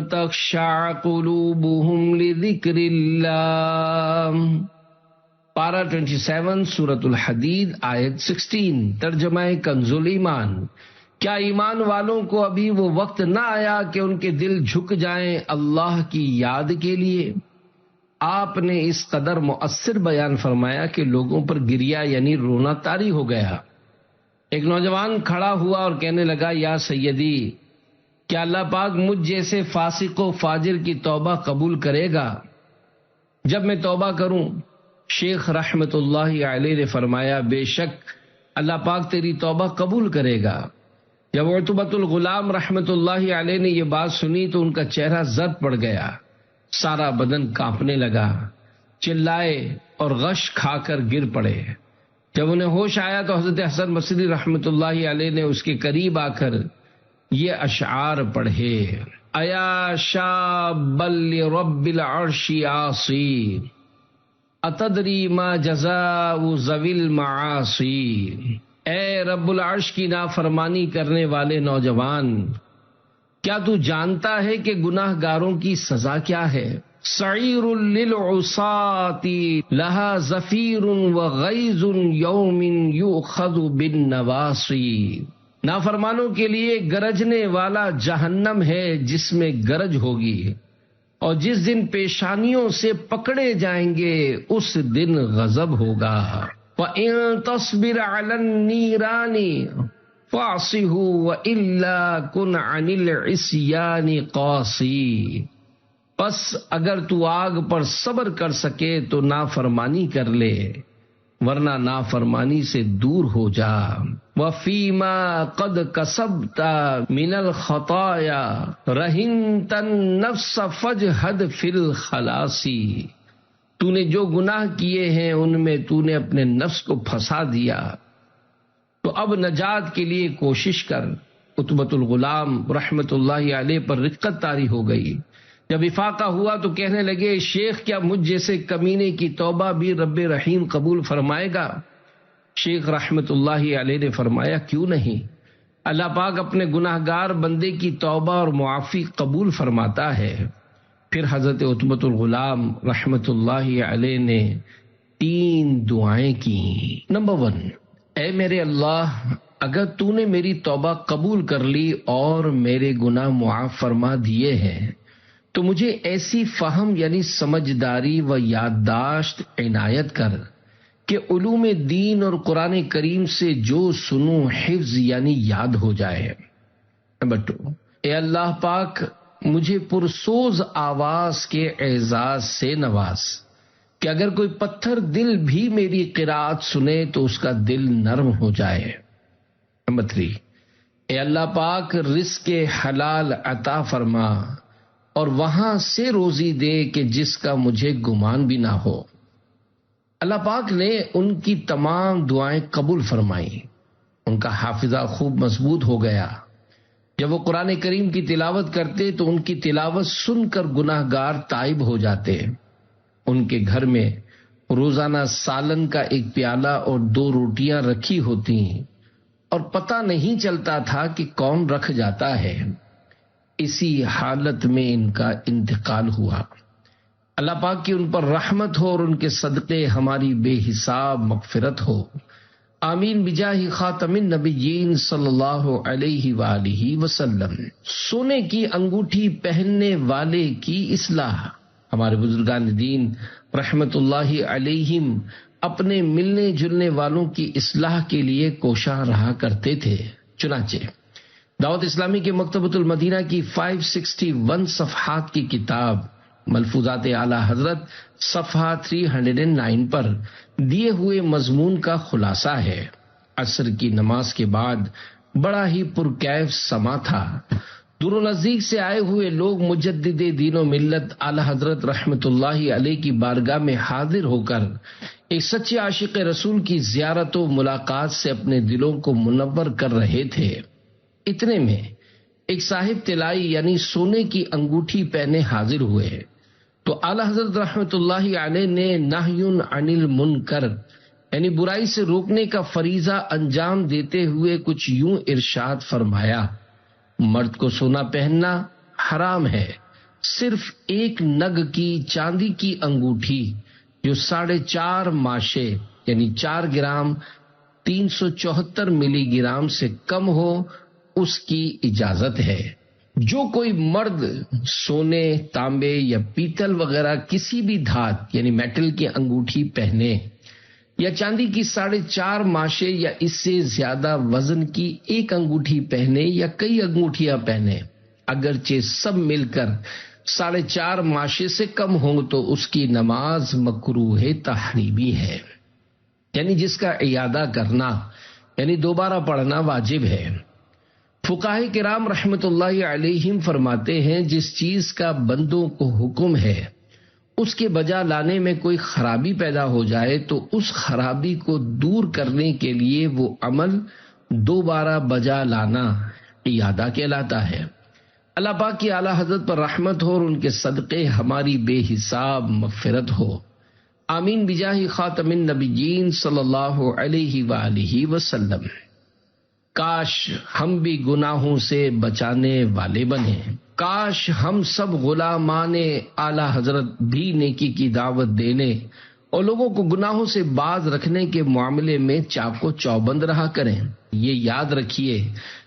تَخْشَعَ قُلُوبُهُمْ لِذِكْرِ اللَّهِ. پارہ 27 سورۃ الحدید آیت 16. ترجمہ کنز الایمان. کیا ایمان والوں کو ابھی وہ وقت نہ آیا کہ ان کے دل جھک جائیں اللہ کی یاد کے لیے؟ آپ نے اس قدر مؤثر بیان فرمایا کہ لوگوں پر گریا یعنی رونا طاری ہو گیا. ایک نوجوان کھڑا ہوا اور کہنے لگا یا سیدی کیا اللہ پاک مجھ جیسے فاسق و فاجر کی توبہ قبول کرے گا؟ جب میں توبہ کروں شیخ رحمت اللہ علیہ نے فرمایا بے شک اللہ پاک تیری توبہ قبول کرے گا. جب عتبۃ الغلام رحمت اللہ علیہ نے یہ بات سنی تو ان کا چہرہ زرد پڑ گیا، سارا بدن کانپنے لگا، چلائے اور غش کھا کر گر پڑے. جب انہیں ہوش آیا تو حضرت حسن بصری رحمت اللہ علیہ نے اس کے قریب آ کر یہ اشعار پڑھے. ایا شاب لرب العرش عاصی اتدری ما جزاء ذوی المعاصی. اے رب العرش کی نافرمانی کرنے والے نوجوان، کیا تو جانتا ہے کہ گناہ گاروں کی سزا کیا ہے؟ سعیر للعصاة لها زفیر وغیظ یوم یؤخذ بالنواصی. نافرمانوں کے لیے گرجنے والا جہنم ہے جس میں گرج ہوگی، اور جس دن پیشانیوں سے پکڑے جائیں گے اس دن غضب ہوگا. وَإِن تَصْبِرْ عَلَى النِّيرَانِ فَاعْصِهُ وَإِلَّا كُنْ عَنِ الْعِصْيَانِ قَاصِي. پس اگر تو آگ پر صبر کر سکے تو نافرمانی کر لے، ورنہ نافرمانی سے دور ہو جا. وَفِيمَا قَدْ كَسَبْتَ مِنَ الْخَطَايَا رَهِنْتَ النَّفْسَ فَاجْهَدْ فِي الْخَلَاصِ. تو نے جو گناہ کیے ہیں ان میں تو نے اپنے نفس کو پھنسا دیا، تو اب نجات کے لیے کوشش کر. عتبۃ الغلام رحمت اللہ علیہ پر رقت طاری ہو گئی. جب افاقہ ہوا تو کہنے لگے شیخ کیا مجھ جیسے کمینے کی توبہ بھی رب رحیم قبول فرمائے گا؟ شیخ رحمت اللہ علیہ نے فرمایا کیوں نہیں، اللہ پاک اپنے گناہ گار بندے کی توبہ اور معافی قبول فرماتا ہے. پھر حضرت عتبۃ الغلام رحمت اللہ علیہ نے 3 دعائیں کی. نمبر 1، اے میرے اللہ اگر تو نے میری توبہ قبول کر لی اور میرے گناہ معاف فرما دیے ہیں تو مجھے ایسی فہم یعنی سمجھداری و یادداشت عنایت کر کہ علوم دین اور قرآن کریم سے جو سنوں حفظ یعنی یاد ہو جائے. نمبر 2، اے اللہ پاک مجھے پرسوز آواز کے اعزاز سے نواز کہ اگر کوئی پتھر دل بھی میری قرات سنے تو اس کا دل نرم ہو جائے. نمبر 3، اے اللہ پاک رزق حلال عطا فرما اور وہاں سے روزی دے کہ جس کا مجھے گمان بھی نہ ہو. اللہ پاک نے ان کی تمام دعائیں قبول فرمائیں. ان کا حافظہ خوب مضبوط ہو گیا. جب وہ قرآن کریم کی تلاوت کرتے تو ان کی تلاوت سن کر گناہ گار تائب ہو جاتے. ان کے گھر میں روزانہ سالن کا ایک پیالہ اور 2 روٹیاں رکھی ہوتی اور پتہ نہیں چلتا تھا کہ کون رکھ جاتا ہے. اسی حالت میں ان کا انتقال ہوا. اللہ پاک کی ان پر رحمت ہو اور ان کے صدقے ہماری بے حساب مغفرت ہو. آمین بجاہ خاتم النبیین صلی اللہ علیہ وآلہ وسلم. سونے کی انگوٹھی پہننے والے کی اصلاح. ہمارے بزرگان دین رحمت اللہ علیہم اپنے ملنے جلنے والوں کی اصلاح کے لیے کوشاں رہا کرتے تھے. چنانچہ دعوت اسلامی کے مکتبۃ المدینہ کی 561 صفحات کی کتاب ملفوظات اعلی حضرت صفحہ 309 پر دیے ہوئے مضمون کا خلاصہ ہے۔ عصر کی نماز کے بعد بڑا ہی پرکیف سما تھا۔ دور و نزدیک سے آئے ہوئے لوگ مجدد دین و ملت اعلی حضرت رحمت اللہ علیہ کی بارگاہ میں حاضر ہو کر ایک سچے عاشق رسول کی زیارت و ملاقات سے اپنے دلوں کو منور کر رہے تھے۔ اتنے میں ایک صاحب طلائی یعنی سونے کی انگوٹھی پہنے حاضر ہوئے تو اعلی حضرت رحمت اللہ علیہ نے نہی عن المنکر یعنی برائی سے روکنے کا فریضہ انجام دیتے ہوئے کچھ یوں ارشاد فرمایا: مرد کو سونا پہننا حرام ہے، صرف ایک نگ کی چاندی کی انگوٹھی جو 4.5 ماشے یعنی 4 گرام 374 ملی گرام سے کم ہو اس کی اجازت ہے۔ جو کوئی مرد سونے، تانبے یا پیتل وغیرہ کسی بھی دھات یعنی میٹل کی انگوٹھی پہنے یا چاندی کی 4.5 ماشے یا اس سے زیادہ وزن کی ایک انگوٹھی پہنے یا کئی انگوٹھیاں پہنے، اگرچہ سب مل کر 4.5 ماشے سے کم ہوں تو اس کی نماز مکروہ تحریمی ہے، یعنی جس کا اعادہ کرنا یعنی دوبارہ پڑھنا واجب ہے۔ فقہاء کرام رحمت اللہ علیہم فرماتے ہیں جس چیز کا بندوں کو حکم ہے اس کے بجا لانے میں کوئی خرابی پیدا ہو جائے تو اس خرابی کو دور کرنے کے لیے وہ عمل دوبارہ بجا لانا اعادہ کہلاتا ہے۔ اللہ پاک کی اعلی حضرت پر رحمت ہو اور ان کے صدقے ہماری بے حساب مغفرت ہو، آمین بجاہ خاتم النبیین صلی اللہ علیہ وآلہ وسلم۔ کاش ہم بھی گناہوں سے بچانے والے بنے، کاش ہم سب غلامان اعلی حضرت بھی نیکی کی دعوت دینے اور لوگوں کو گناہوں سے باز رکھنے کے معاملے میں چاق و چوبند رہا کریں۔ یہ یاد رکھیے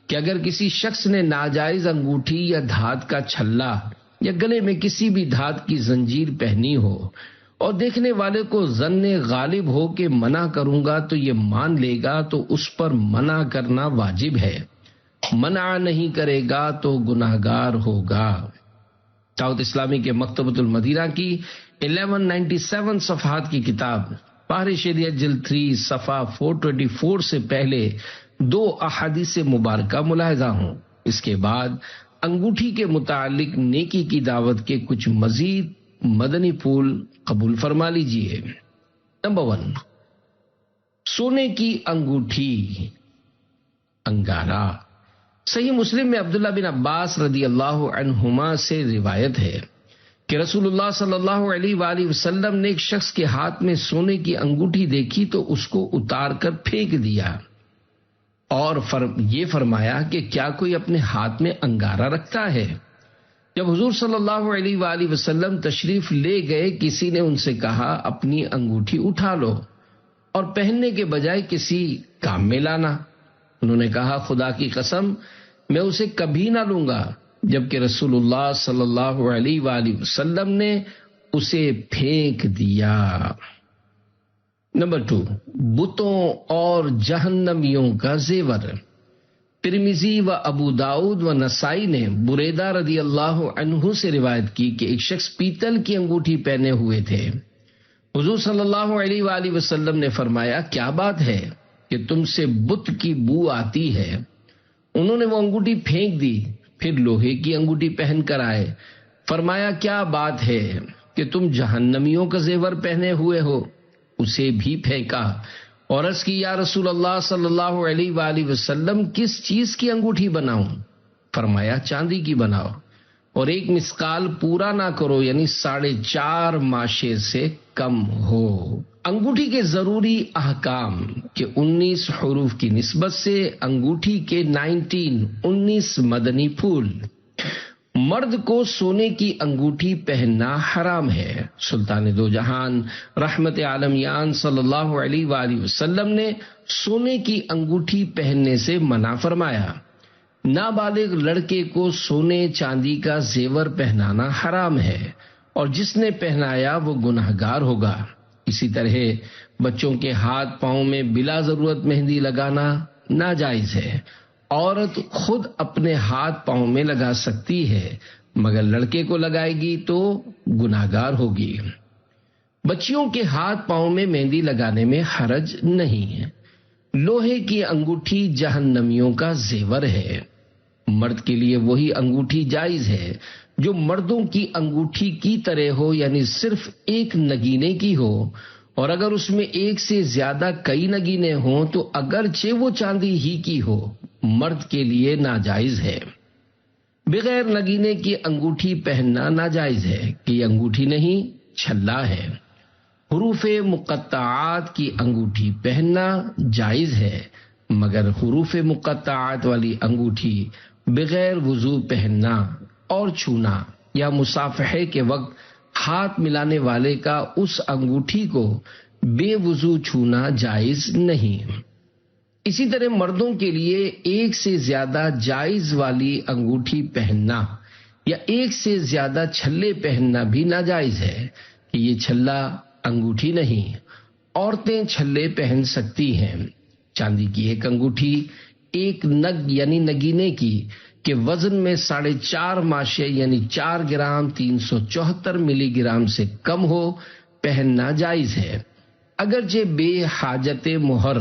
کہ اگر کسی شخص نے ناجائز انگوٹھی یا دھات کا چھلا یا گلے میں کسی بھی دھات کی زنجیر پہنی ہو اور دیکھنے والے کو ظن غالب ہو کہ منع کروں گا تو یہ مان لے گا تو اس پر منع کرنا واجب ہے، منع نہیں کرے گا تو گناہگار ہوگا۔ دعوت اسلامی کے مکتبۃ المدینہ کی 1197 صفحات کی کتاب بحر شریعت جلد 3 صفحہ 424 سے پہلے 2 احادیث مبارکہ ملاحظہ ہوں۔ اس کے بعد انگوٹھی کے متعلق نیکی کی دعوت کے کچھ مزید مدنی پھول قبول فرما لیجئے۔ نمبر 1، سونے کی انگوٹھی انگارہ۔ صحیح مسلم میں عبداللہ بن عباس رضی اللہ عنہما سے روایت ہے کہ رسول اللہ صلی اللہ علیہ وآلہ وسلم نے ایک شخص کے ہاتھ میں سونے کی انگوٹھی دیکھی تو اس کو اتار کر پھینک دیا اور یہ فرمایا کہ کیا کوئی اپنے ہاتھ میں انگارہ رکھتا ہے؟ جب حضور صلی اللہ علیہ وآلہ وسلم تشریف لے گئے کسی نے ان سے کہا اپنی انگوٹھی اٹھا لو اور پہننے کے بجائے کسی کام میں لانا۔ انہوں نے کہا خدا کی قسم میں اسے کبھی نہ لوں گا، جبکہ رسول اللہ صلی اللہ علیہ وآلہ وسلم نے اسے پھینک دیا۔ نمبر 2، بتوں اور جہنمیوں کا زیور۔ ترمذی و ابو داؤد و نسائی نے بریدہ رضی اللہ عنہ سے روایت کی کہ ایک شخص پیتل کی انگوٹھی پہنے ہوئے تھے۔ حضور صلی اللہ علیہ وآلہ وسلم نے فرمایا کیا بات ہے کہ تم سے بت کی بو آتی ہے؟ انہوں نے وہ انگوٹھی پھینک دی، پھر لوہے کی انگوٹھی پہن کر آئے۔ فرمایا کیا بات ہے کہ تم جہنمیوں کا زیور پہنے ہوئے ہو؟ اسے بھی پھینکا اور عرض کی یا رسول اللہ صلی اللہ علیہ وآلہ وسلم کس چیز کی انگوٹھی بناؤں؟ فرمایا چاندی کی بناؤ اور 1 مسقال پورا نہ کرو یعنی 4.5 ماشے سے کم ہو۔ انگوٹھی کے ضروری احکام کے 19 حروف کی نسبت سے انگوٹھی کے 19 مدنی پھول۔ مرد کو سونے کی انگوٹھی پہننا حرام ہے۔ سلطان دو جہان رحمت عالمیان صلی اللہ علیہ وآلہ وسلم نے سونے کی انگوٹھی پہننے سے منع فرمایا۔ نابالغ لڑکے کو سونے چاندی کا زیور پہنانا حرام ہے اور جس نے پہنایا وہ گناہگار ہوگا۔ اسی طرح بچوں کے ہاتھ پاؤں میں بلا ضرورت مہندی لگانا ناجائز ہے عورت خود اپنے ہاتھ پاؤں میں لگا سکتی ہے، مگر لڑکے کو لگائے گی تو گناہگار ہوگی۔ بچیوں کے ہاتھ پاؤں میں مہندی لگانے میں حرج نہیں ہے۔ لوہے کی انگوٹھی جہنمیوں کا زیور ہے۔ مرد کے لیے وہی انگوٹھی جائز ہے جو مردوں کی انگوٹھی کی طرح ہو، یعنی صرف ایک نگینے کی ہو، اور اگر اس میں ایک سے زیادہ کئی نگینے ہوں تو اگرچہ وہ چاندی ہی کی ہو، مرد کے لیے ناجائز ہے۔ بغیر نگینے کی انگوٹھی پہننا ناجائز ہے کہ یہ انگوٹھی نہیں، چھلا ہے۔ حروف مقطعات کی انگوٹھی پہننا جائز ہے، مگر حروف مقطعات والی انگوٹھی بغیر وضو پہننا اور چھونا یا مصافحے کے وقت ہاتھ ملانے والے کا اس انگوٹھی کو بے وضو چھونا جائز نہیں۔ اسی طرح مردوں کے لیے ایک سے زیادہ جائز والی انگوٹھی پہننا یا ایک سے زیادہ چھلے پہننا بھی ناجائز ہے کہ یہ چھلا انگوٹھی نہیں۔ عورتیں چھلے پہن سکتی ہیں۔ چاندی کی ایک انگوٹھی ایک نگ یعنی نگینے کی کہ وزن میں 4.5 ماشے یعنی 4 گرام 374 ملی گرام سے کم ہو پہننا جائز ہے، اگرچہ بے حاجت مہر،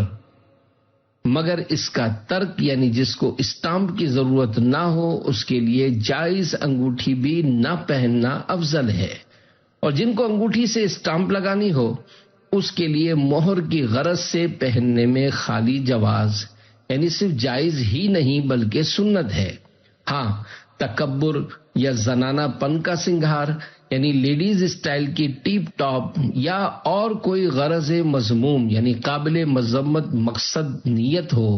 مگر اس کا ترک یعنی جس کو اسٹامپ کی ضرورت نہ ہو اس کے لیے جائز انگوٹھی بھی نہ پہننا افضل ہے، اور جن کو انگوٹھی سے اسٹامپ لگانی ہو اس کے لیے مہر کی غرض سے پہننے میں خالی جواز، یعنی صرف جائز ہی نہیں بلکہ سنت ہے۔ ہاں، تکبر یا زنانہ پن کا سنگھار یعنی لیڈیز اسٹائل کی ٹیپ ٹاپ یا اور کوئی غرض مذموم یعنی قابل مذمت مقصد نیت ہو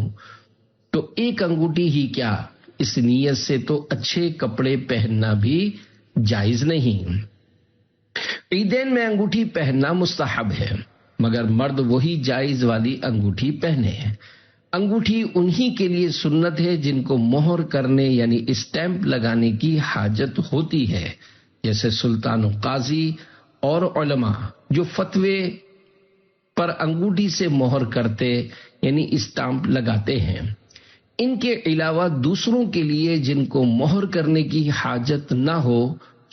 تو ایک انگوٹھی ہی کیا، اس نیت سے تو اچھے کپڑے پہننا بھی جائز نہیں۔ عیدین میں انگوٹھی پہننا مستحب ہے، مگر مرد وہی جائز والی انگوٹھی پہنے۔ انگوٹھی انہی کے لیے سنت ہے جن کو مہر کرنے یعنی اسٹیمپ لگانے کی حاجت ہوتی ہے، جیسے سلطان و قاضی اور علماء جو فتوے پر انگوٹھی سے مہر کرتے یعنی اسٹامپ لگاتے ہیں۔ ان کے علاوہ دوسروں کے لیے جن کو مہر کرنے کی حاجت نہ ہو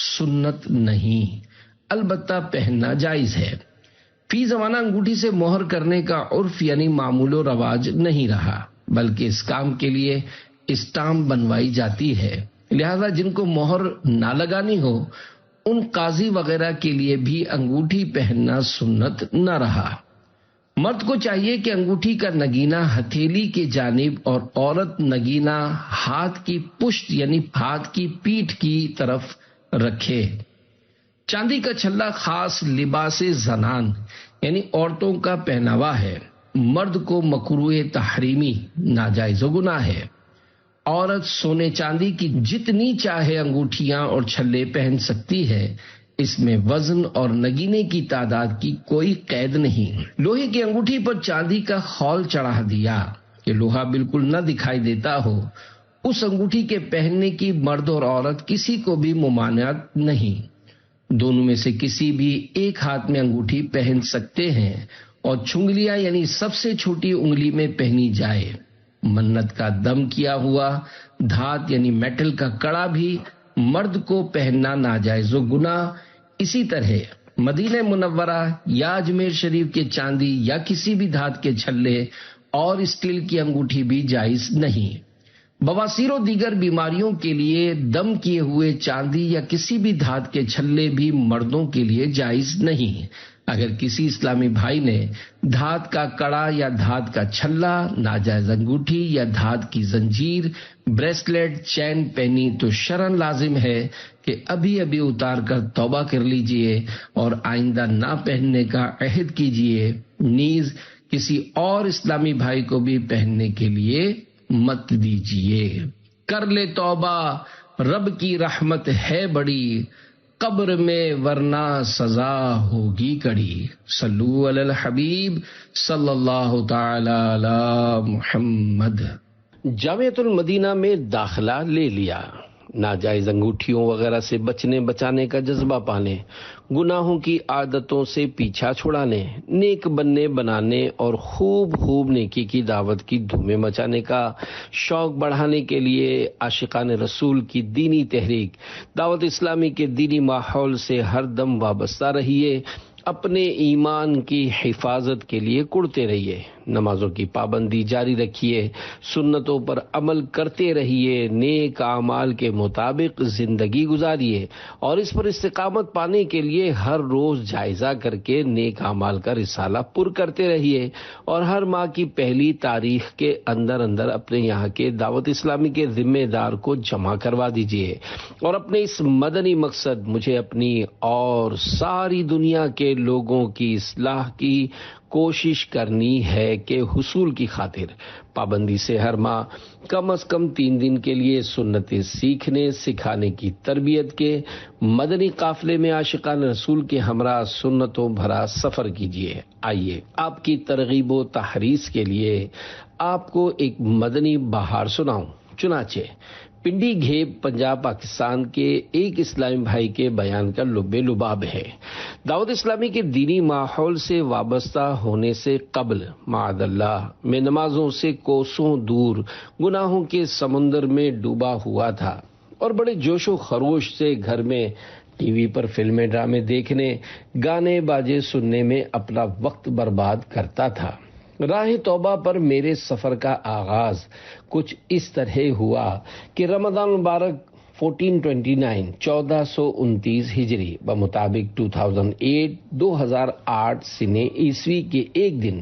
سنت نہیں، البتہ پہننا جائز ہے۔ فی زمانہ انگوٹھی سے مہر کرنے کا عرف یعنی معمول و رواج نہیں رہا، بلکہ اس کام کے لیے اسٹامپ بنوائی جاتی ہے، لہذا جن کو مہر نہ لگانی ہو ان قاضی وغیرہ کے لیے بھی انگوٹھی پہننا سنت نہ رہا۔ مرد کو چاہیے کہ انگوٹھی کا نگینہ ہتھیلی کی جانب اور عورت نگینہ ہاتھ کی پشت یعنی ہاتھ کی پیٹھ کی طرف رکھے۔ چاندی کا چھلا خاص لباس زنان یعنی عورتوں کا پہناوا ہے، مرد کو مکروہ تحریمی ناجائز و گناہ ہے۔ عورت سونے چاندی کی جتنی چاہے انگوٹھیاں اور چھلے پہن سکتی ہے، اس میں وزن اور نگینے کی تعداد کی کوئی قید نہیں۔ لوہے کی انگوٹھی پر چاندی کا خول چڑھا دیا کہ لوہا بالکل نہ دکھائی دیتا ہو، اس انگوٹھی کے پہننے کی مرد اور عورت کسی کو بھی ممانعت نہیں، دونوں میں سے کسی بھی ایک ہاتھ میں انگوٹھی پہن سکتے ہیں، اور چھنگلیاں یعنی سب سے چھوٹی انگلی میں پہنی جائے۔ منت کا دم کیا ہوا دھات یعنی میٹل کا کڑا بھی مرد کو پہننا ناجائز و گناہ۔ اسی طرح مدینہ منورہ یا اجمیر شریف کے چاندی یا کسی بھی دھات کے چھلے اور اسٹیل کی انگوٹھی بھی جائز نہیں۔ بواسیر و دیگر بیماریوں کے لیے دم کیے ہوئے چاندی یا کسی بھی دھات کے چھلے بھی مردوں کے لیے جائز نہیں۔ اگر کسی اسلامی بھائی نے دھات کا کڑا یا دھات کا چھلا، ناجائز انگوٹھی یا دھات کی زنجیر، بریسلیٹ، چین پہنی تو شرعاً لازم ہے کہ ابھی ابھی اتار کر توبہ کر لیجئے اور آئندہ نہ پہننے کا عہد کیجئے، نیز کسی اور اسلامی بھائی کو بھی پہننے کے لیے مت دیجئے۔ کر لے توبہ، رب کی رحمت ہے بڑی، قبر میں ورنہ سزا ہوگی کڑی۔ صلو علی الحبیب صلی اللہ تعالی علی محمد۔ جامعۃ المدینہ میں داخلہ لے لیا۔ ناجائز انگوٹھیوں وغیرہ سے بچانے کا جذبہ پانے، گناہوں کی عادتوں سے پیچھا چھڑانے، نیک بنانے اور خوب نیکی کی دعوت کی دھومیں مچانے کا شوق بڑھانے کے لیے عاشقان رسول کی دینی تحریک دعوت اسلامی کے دینی ماحول سے ہر دم وابستہ رہیے، اپنے ایمان کی حفاظت کے لیے کڑتے رہیے، نمازوں کی پابندی جاری رکھیے، سنتوں پر عمل کرتے رہیے، نیک اعمال کے مطابق زندگی گزاریے اور اس پر استقامت پانے کے لیے ہر روز جائزہ کر کے نیک اعمال کا رسالہ پر کرتے رہیے اور ہر ماہ کی پہلی تاریخ کے اندر اپنے یہاں کے دعوت اسلامی کے ذمہ دار کو جمع کروا دیجیے اور اپنے اس مدنی مقصد مجھے اپنی اور ساری دنیا کے لوگوں کی اصلاح کی کوشش کرنی ہے کہ حصول کی خاطر پابندی سے ہر ماہ کم از کم 3 دن کے لیے سنتیں سیکھنے سکھانے کی تربیت کے مدنی قافلے میں عاشقان رسول کے ہمراہ سنتوں بھرا سفر کیجیے۔ آئیے آپ کی ترغیب و تحریض کے لیے آپ کو ایک مدنی بہار سناؤں۔ چنانچہ پنڈی گھیب پنجاب پاکستان کے ایک اسلامی بھائی کے بیان کا لب لباب ہے۔ دعوت اسلامی کے دینی ماحول سے وابستہ ہونے سے قبل معاذ اللہ میں نمازوں سے کوسوں دور گناہوں کے سمندر میں ڈوبا ہوا تھا اور بڑے جوش و خروش سے گھر میں ٹی وی پر فلمیں ڈرامے دیکھنے، گانے باجے سننے میں اپنا وقت برباد کرتا تھا۔ راہ توبہ پر میرے سفر کا آغاز کچھ اس طرح ہوا کہ رمضان مبارک 1429 ہجری بمطابق 2008 سنے عیسوی کے ایک دن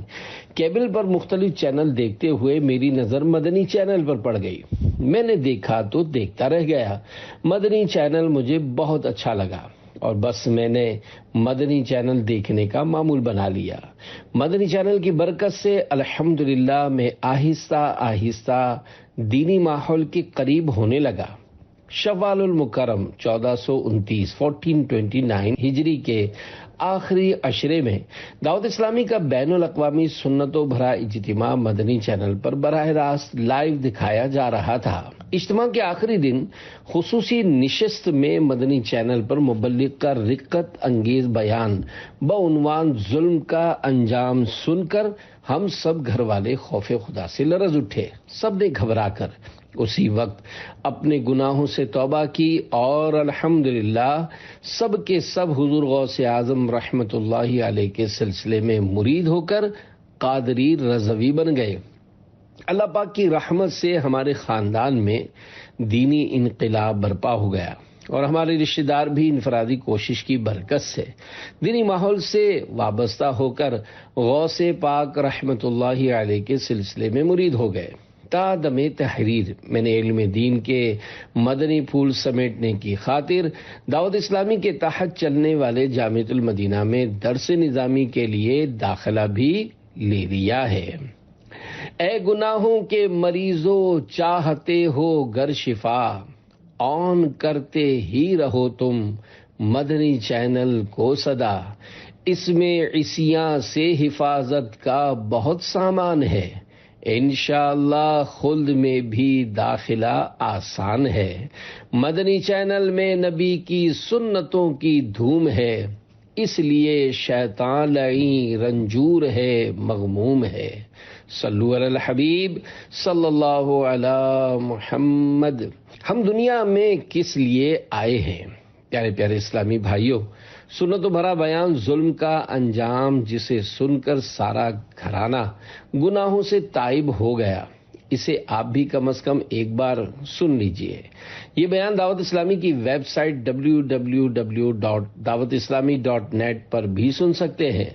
کیبل پر مختلف چینل دیکھتے ہوئے میری نظر مدنی چینل پر پڑ گئی۔ میں نے دیکھا تو دیکھتا رہ گیا۔ مدنی چینل مجھے بہت اچھا لگا اور بس میں نے مدنی چینل دیکھنے کا معمول بنا لیا۔ مدنی چینل کی برکت سے الحمدللہ میں آہستہ دینی ماحول کے قریب ہونے لگا۔ شوال المکرم 1429 ہجری کے آخری عشرے میں دعوت اسلامی کا بین الاقوامی سنتوں بھرا اجتماع مدنی چینل پر براہ راست لائیو دکھایا جا رہا تھا۔ اجتماع کے آخری دن خصوصی نشست میں مدنی چینل پر مبلغ کا رقت انگیز بیان بعنوان ظلم کا انجام سن کر ہم سب گھر والے خوف خدا سے لرز اٹھے۔ سب نے گھبرا کر اسی وقت اپنے گناہوں سے توبہ کی اور الحمدللہ سب کے سب حضور غوث اعظم رحمت اللہ علیہ کے سلسلے میں مرید ہو کر قادری رضوی بن گئے۔ اللہ پاک کی رحمت سے ہمارے خاندان میں دینی انقلاب برپا ہو گیا اور ہمارے رشتہ دار بھی انفرادی کوشش کی برکت سے دینی ماحول سے وابستہ ہو کر غوث پاک رحمت اللہ علیہ کے سلسلے میں مرید ہو گئے۔ تا دم تحریر میں نے علم دین کے مدنی پھول سمیٹنے کی خاطر دعوت اسلامی کے تحت چلنے والے جامعۃ المدینہ میں درس نظامی کے لیے داخلہ بھی لے لیا ہے۔ اے گناہوں کے مریضوں چاہتے ہو گر شفا، آن کرتے ہی رہو تم مدنی چینل کو صدا، اس میں عصیاں سے حفاظت کا بہت سامان ہے، انشاءاللہ خلد میں بھی داخلہ آسان ہے، مدنی چینل میں نبی کی سنتوں کی دھوم ہے، اس لیے شیطان لعین رنجور ہے مغموم ہے۔ صلو علی الحبیب صلی اللہ علی محمد۔ ہم دنیا میں کس لیے آئے ہیں؟ پیارے پیارے اسلامی بھائیوں، سنتوں بھرا بیان ظلم کا انجام جسے سن کر سارا گھرانہ گناہوں سے تائب ہو گیا، اسے آپ بھی کم از کم ایک بار سن لیجئے۔ یہ بیان دعوت اسلامی کی ویب سائٹ www.dawatislami.net پر بھی سن سکتے ہیں۔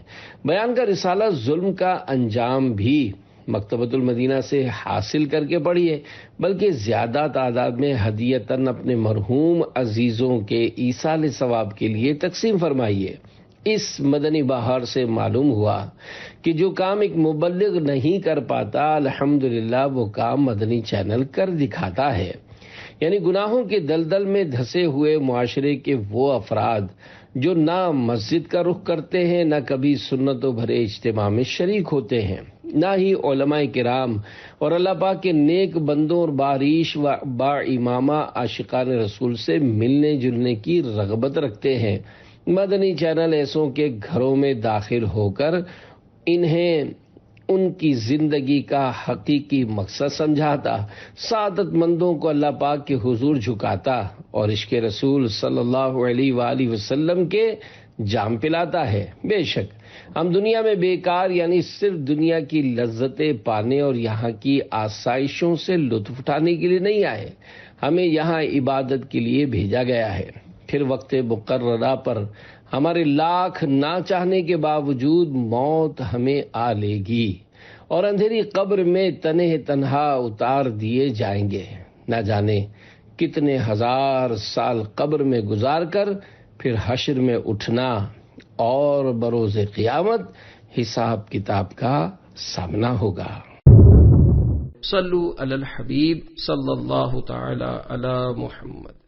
بیان کا رسالہ ظلم کا انجام بھی مکتبۃ المدینہ سے حاصل کر کے پڑھیے، بلکہ زیادہ تعداد میں ہدیتاً اپنے مرحوم عزیزوں کے ایصال ثواب کے لیے تقسیم فرمائیے۔ اس مدنی بہار سے معلوم ہوا کہ جو کام ایک مبلغ نہیں کر پاتا، الحمدللہ وہ کام مدنی چینل کر دکھاتا ہے۔ یعنی گناہوں کے دلدل میں دھسے ہوئے معاشرے کے وہ افراد جو نہ مسجد کا رخ کرتے ہیں، نہ کبھی سنتوں بھرے اجتماع میں شریک ہوتے ہیں، نہ ہی علماء کرام اور اللہ پاک کے نیک بندوں اور باریش و با امامہ عاشقان رسول سے ملنے جلنے کی رغبت رکھتے ہیں، مدنی چینل ایسوں کے گھروں میں داخل ہو کر انہیں ان کی زندگی کا حقیقی مقصد سمجھاتا، سعادت مندوں کو اللہ پاک کے حضور جھکاتا اور عشق رسول صلی اللہ علیہ وآلہ وسلم کے جام پلاتا ہے۔ بے شک ہم دنیا میں بیکار یعنی صرف دنیا کی لذتیں پانے اور یہاں کی آسائشوں سے لطف اٹھانے کے لیے نہیں آئے، ہمیں یہاں عبادت کے لیے بھیجا گیا ہے۔ پھر وقت مقررہ پر ہمارے لاکھ نہ چاہنے کے باوجود موت ہمیں آ لے گی اور اندھیری قبر میں تنہ تنہا اتار دیے جائیں گے۔ نہ جانے کتنے ہزار سال قبر میں گزار کر پھر حشر میں اٹھنا اور بروز قیامت حساب کتاب کا سامنا ہوگا۔ صلو علی الحبیب صلی اللہ تعالی علی محمد۔